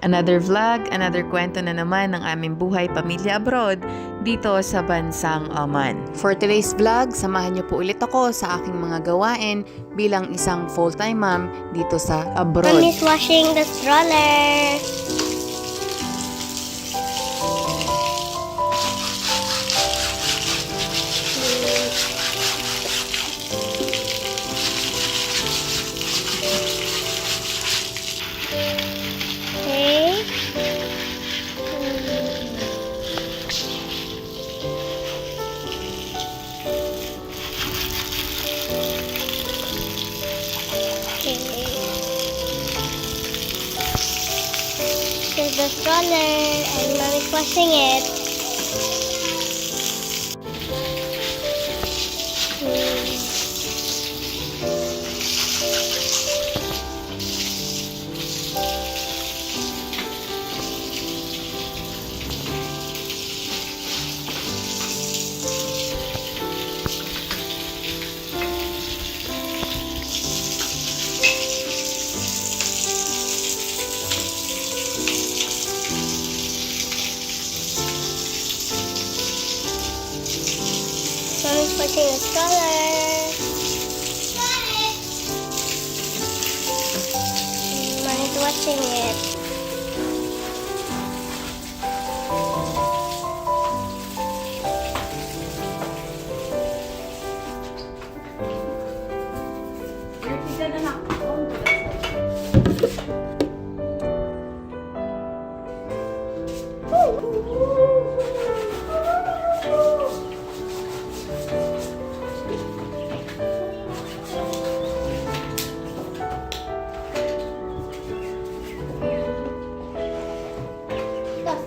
Another vlog, another kwento na naman ng aming buhay pamilya abroad dito sa bansang Oman. For today's vlog, samahan niyo po ulit ako sa aking mga gawain bilang isang full-time mom dito sa abroad. Mommy's washing the stroller. Okay. Here's the stroller and Mommy's washing it. Mommy's washing the stroller. Mommy's washing it.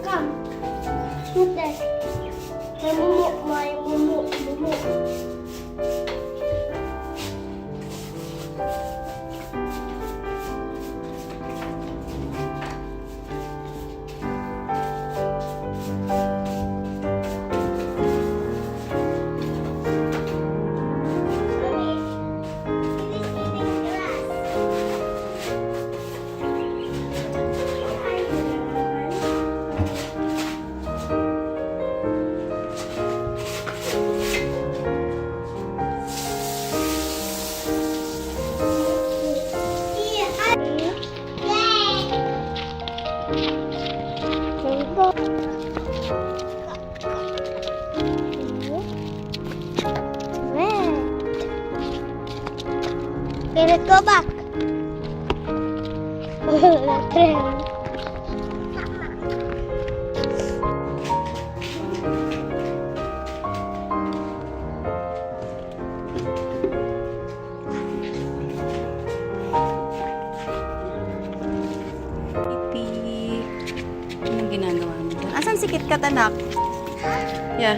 Come. Shoot that. My mumu. Okay, let's go back. The train. Kitty, anong ginagawa mo doon? Asan si KitKat, anak? Yeah.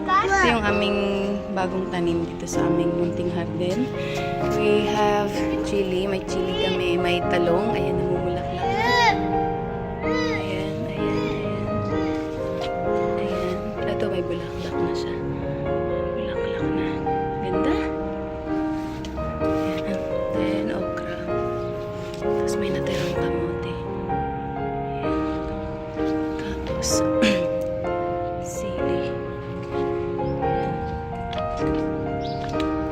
Ito yung aming bagong tanim dito sa aming munting garden. We have chili. May chili kami. May talong. Ayan, namumulaklak na. Ayan. Ito, may bulaklak na siya. Bulaklak na. Ganda. Ayan. Then, okra. Tapos may natirang kamote. Ayan. Tapos, sili.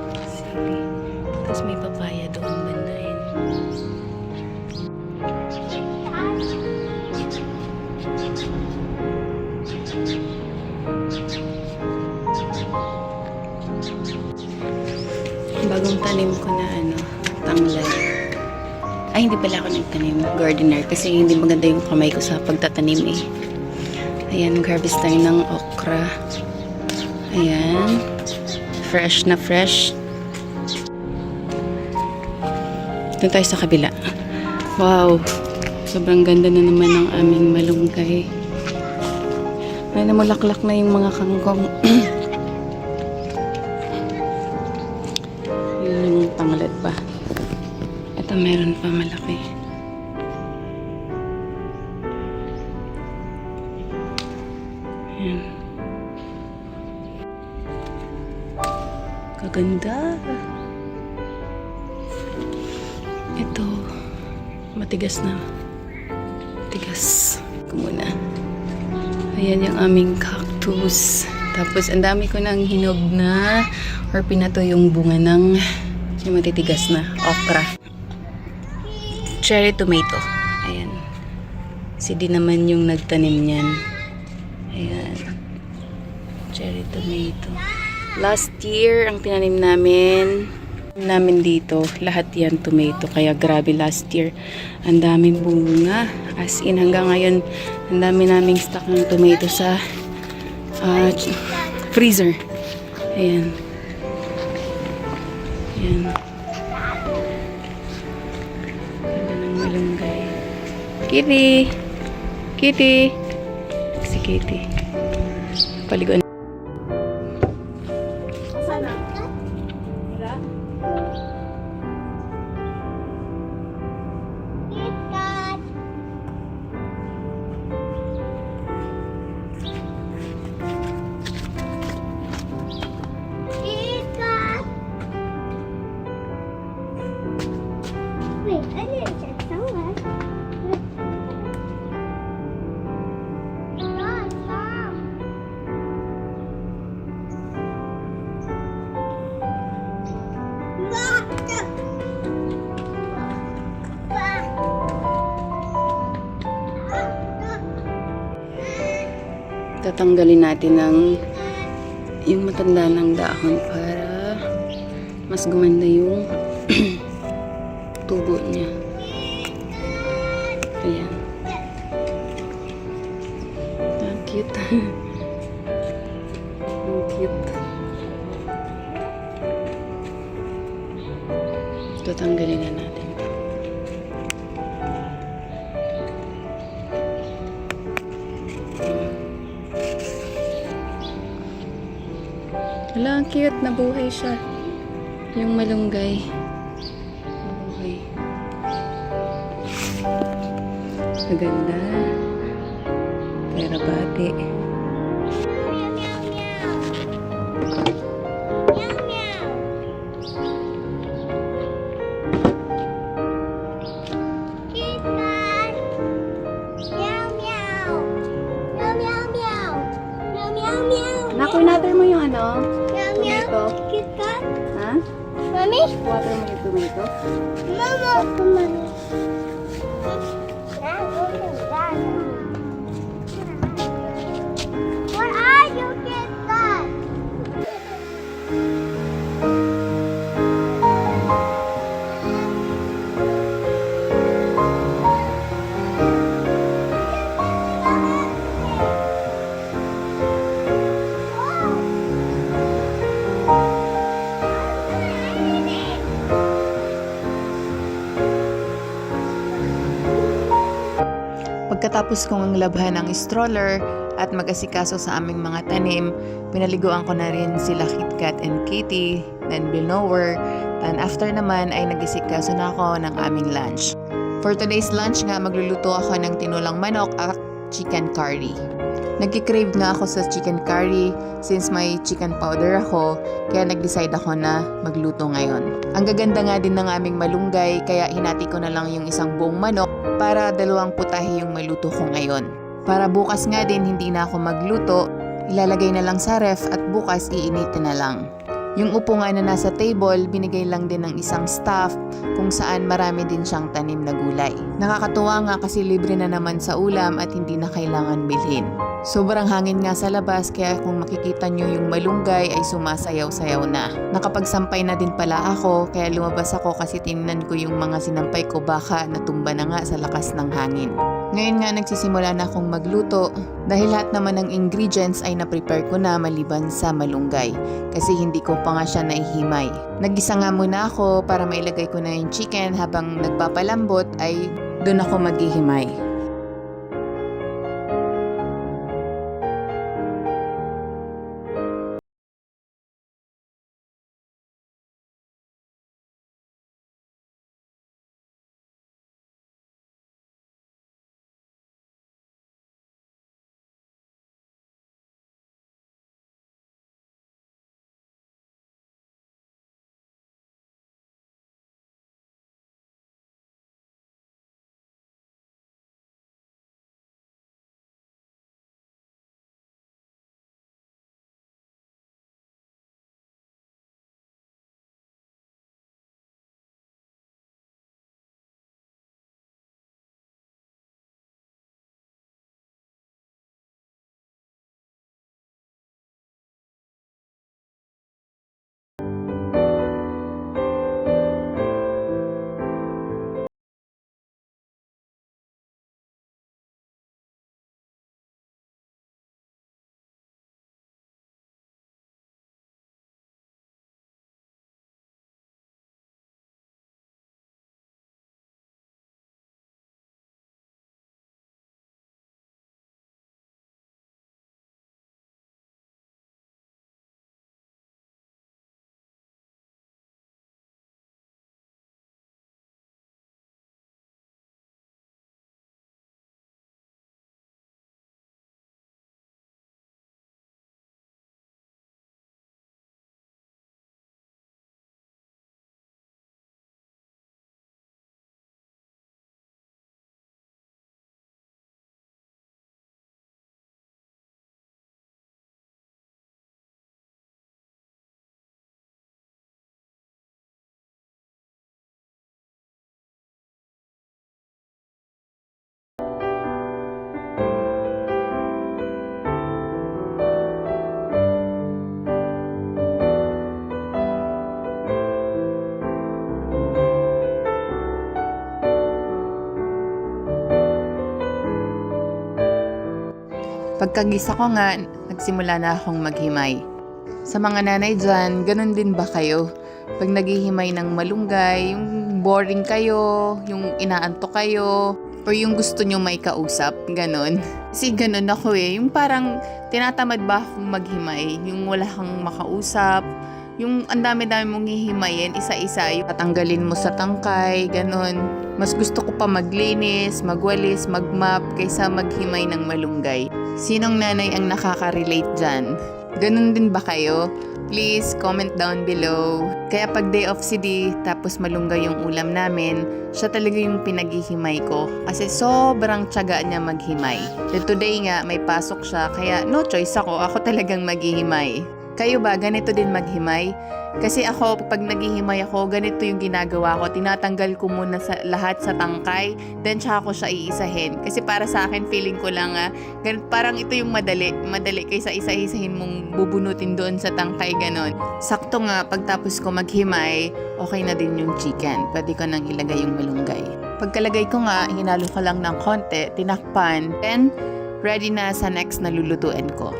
Sili. Tapos may papaya doon bandahin. Bagong tanim ko na tanglad. Ay, hindi pala ako nagtanim. Gardener. Kasi hindi maganda yung kamay ko sa pagtatanim eh. Ayan, mag-harvest tayo ng okra. Ayan. Fresh na fresh. Doon tayo sa kabila. Wow. Sobrang ganda na naman ng aming malunggay. Ay, namulaklak na yung mga kangkong. Yun yung tanglad pa. Ito meron pa malaki. Ayan. Kaganda. Ito, matigas na. Tigas ko muna. Ayan yung aming cactus. Tapos, ang dami ko nang hinog na or pinato yung bunga ng yung matitigas na okra. Cherry tomato. Ayan. Si Di naman yung nagtanim niyan. Ayan. Cherry tomato. Last year, ang tinanim namin dito, lahat yan tomato. Kaya grabe last year. Ang daming bunga. As in, hanggang ngayon, ang dami naming stock ng tomato sa freezer. Ayan. Ayan. Ganda ng malunggay. Kitty! Kitty! Si Kitty. Paliguan. Sana? Wala? KitKat. KitKat. Wait, I need to check somewhere. Stop. Tatanggalin natin yung matanda ng dahon para mas gumanda yung tubo niya. Ayan. Ang cute. Ang cute. Tatanggalin na natin. Hala, ang cute. Nabuhay siya. Yung malunggay. Nabuhay. Maganda. Pera bati. Naku, water mo yung ano? Tomato. KitKat. Ha? Mommy? Water mo yung tomato? Mama. Mommy. Where are you, KitKat? Pagkatapos kong labhan ang stroller at mag-asikaso sa aming mga tanim, pinaliguan ko na rin sila KitKat and Kitty, then blower, then after naman ay nag-asikaso na ako ng aming lunch. For today's lunch nga, magluluto ako ng tinulang manok at chicken curry. Nagki-crave nga ako sa chicken curry since may chicken powder ako, kaya nag-decide ako na magluto ngayon. Ang gaganda nga din ng aming malunggay, kaya hinati ko na lang yung isang buong manok para dalawang putahe yung maluto ko ngayon. Para bukas nga din hindi na ako magluto, ilalagay na lang sa ref at bukas iinitin na lang. Yung upo nga na nasa table, binigay lang din ng isang staff kung saan marami din siyang tanim na gulay. Nakakatuwa nga kasi libre na naman sa ulam at hindi na kailangan bilhin. Sobrang hangin nga sa labas kaya kung makikita nyo yung malunggay ay sumasayaw-sayaw na. Nakapagsampay na din pala ako kaya lumabas ako kasi tinignan ko yung mga sinampay ko baka natumba na nga sa lakas ng hangin. Ngayon nga nagsisimula na akong magluto dahil lahat naman ng ingredients ay na-prepare ko na maliban sa malunggay kasi hindi ko pa nga siya naihimay. Naggisa nga muna ako para mailagay ko na yung chicken habang nagpapalambot ay doon ako maghihimay. Pagkagisa ko nga, nagsimula na akong maghimay. Sa mga nanay dyan, ganun din ba kayo? Pag naghihimay ng malunggay, yung boring kayo, yung inaantok kayo, or yung gusto nyo may kausap, ganun. Kasi ganun ako yung parang tinatamad ba akong maghimay, yung wala kang makausap, yung ang dami-dami mong hihimayin, isa-isa, yung tatanggalin mo sa tangkay, ganun. Mas gusto ko pa maglinis, magwalis, magmap, kaysa maghimay ng malunggay. Sinong nanay ang nakaka-relate dyan? Ganun din ba kayo? Please comment down below. Kaya pag day off si D, tapos malunggay yung ulam namin, siya talaga yung pinaghihimay ko. Kasi sobrang tiyaga niya maghimay. Today nga, may pasok siya, kaya no choice ako. Ako talagang maghihimay. Kayo ba, ganito din maghimay? Kasi ako, pag naghihimay ako, ganito yung ginagawa ko. Tinatanggal ko muna lahat sa tangkay, then tsaka ko siya iisahin. Kasi para sa akin, feeling ko lang, parang ito yung madali kaysa isa-isahin mong bubunutin doon sa tangkay, ganon. Sakto nga, pagtapos ko maghimay, okay na din yung chicken. Pwede ko nang ilagay yung malunggay. Pagkalagay ko nga, hinalo ko lang ng konti, tinakpan, then ready na sa next na lulutuin ko.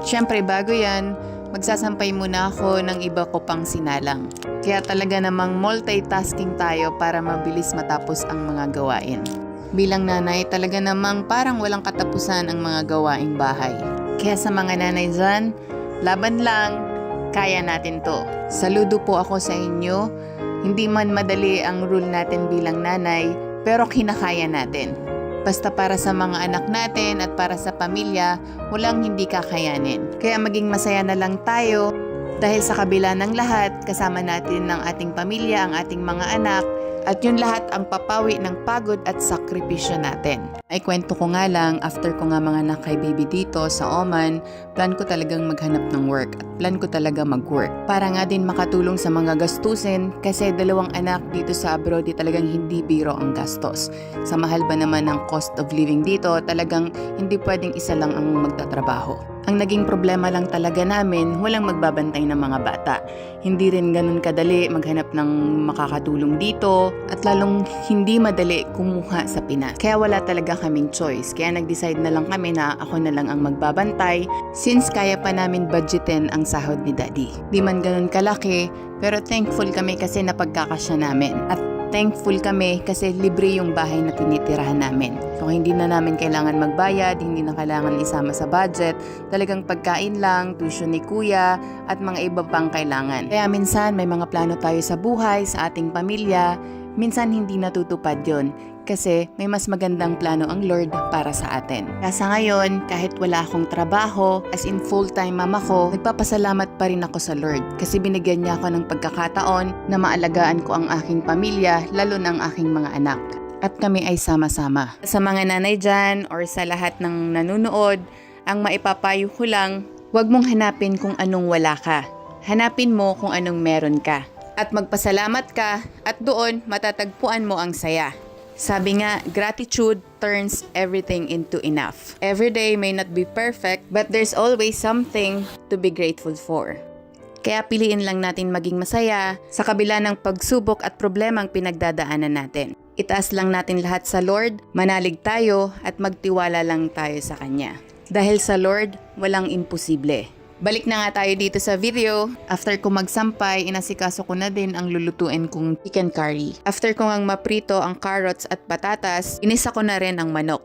Siyempre, bago yan, magsasampay muna ako ng iba ko pang sinalang. Kaya talaga namang multitasking tayo para mabilis matapos ang mga gawain. Bilang nanay, talaga namang parang walang katapusan ang mga gawaing bahay. Kaya sa mga nanay dyan, laban lang, kaya natin to. Saludo po ako sa inyo. Hindi man madali ang rule natin bilang nanay, pero kinakaya natin. Basta para sa mga anak natin at para sa pamilya, walang hindi kakayanin. Kaya maging masaya na lang tayo dahil sa kabila ng lahat, kasama natin ng ating pamilya, ang ating mga anak, at yun lahat ang papawi ng pagod at sakripisyo natin. Ay kwento ko nga lang, after ko nga mga anak kay baby dito sa Oman, plan ko talagang maghanap ng work at plan ko talaga mag-work. Para nga din makatulong sa mga gastusin kasi 2 anak dito sa abroad talagang hindi biro ang gastos. Sa mahal ba naman ng cost of living dito, talagang hindi pwedeng isa lang ang magtatrabaho. Ang naging problema lang talaga namin, walang magbabantay ng mga bata. Hindi rin ganun kadali maghanap ng makakatulong dito at lalong hindi madali kumuha sa Pinas. Kaya wala talaga kaming choice. Kaya nag-decide na lang kami na ako na lang ang magbabantay since kaya pa namin budgetin ang sahod ni Daddy. Di man ganun kalaki, pero thankful kami kasi napagkakasya namin. At thankful kami kasi libre yung bahay na tinitirahan namin. So hindi na namin kailangan magbayad, hindi na kailangan isama sa budget, talagang pagkain lang, tuition ni kuya, at mga iba pang kailangan. Kaya minsan may mga plano tayo sa buhay, sa ating pamilya, minsan hindi natutupad yon kasi may mas magandang plano ang Lord para sa atin. Kaya sa ngayon, kahit wala akong trabaho, as in full-time mama ko, nagpapasalamat pa rin ako sa Lord kasi binigyan niya ako ng pagkakataon na maalagaan ko ang aking pamilya, lalo na ang aking mga anak. At kami ay sama-sama. Sa mga nanay dyan or sa lahat ng nanonood, ang maipapayo ko lang, huwag mong hanapin kung anong wala ka. Hanapin mo kung anong meron ka. At magpasalamat ka at doon matatagpuan mo ang saya. Sabi nga, gratitude turns everything into enough. Every day may not be perfect, but there's always something to be grateful for. Kaya piliin lang natin maging masaya sa kabila ng pagsubok at problemang pinagdadaanan natin. Itaas lang natin lahat sa Lord, manalig tayo at magtiwala lang tayo sa Kanya. Dahil sa Lord, walang imposible. Balik na nga tayo dito sa video. After ko magsampay, inasikaso ko na din ang lulutuin kong chicken curry. After ko ngang maprito ang carrots at patatas, inisa ko na rin ang manok.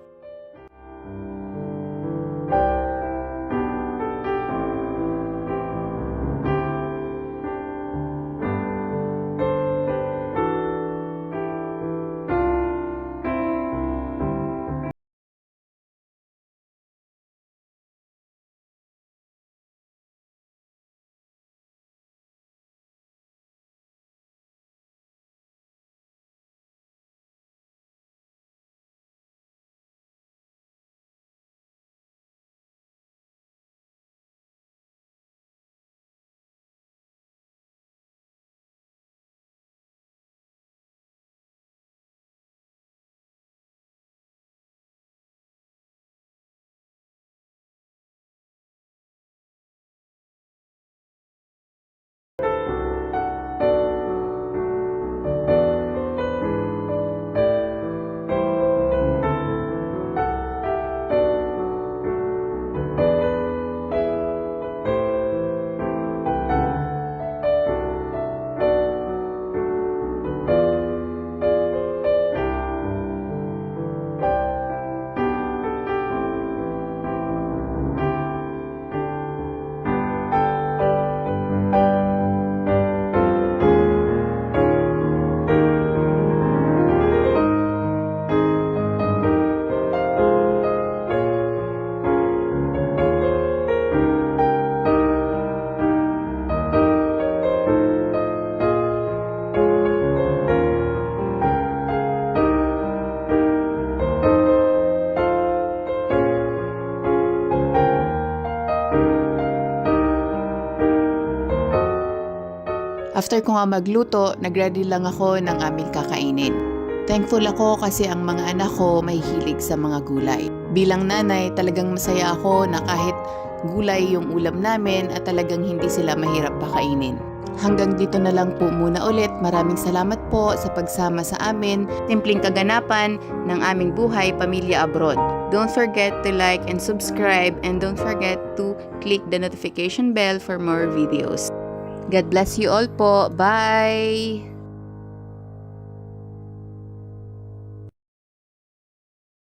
After ko nga magluto, nag-ready lang ako ng aming kakainin. Thankful ako kasi ang mga anak ko may hilig sa mga gulay. Bilang nanay, talagang masaya ako na kahit gulay yung ulam namin at talagang hindi sila mahirap pakainin. Hanggang dito na lang po muna ulit. Maraming salamat po sa pagsama sa amin. Simpleng kaganapan ng aming buhay pamilya abroad. Don't forget to like and subscribe, and don't forget to click the notification bell for more videos. God bless you all po. Bye!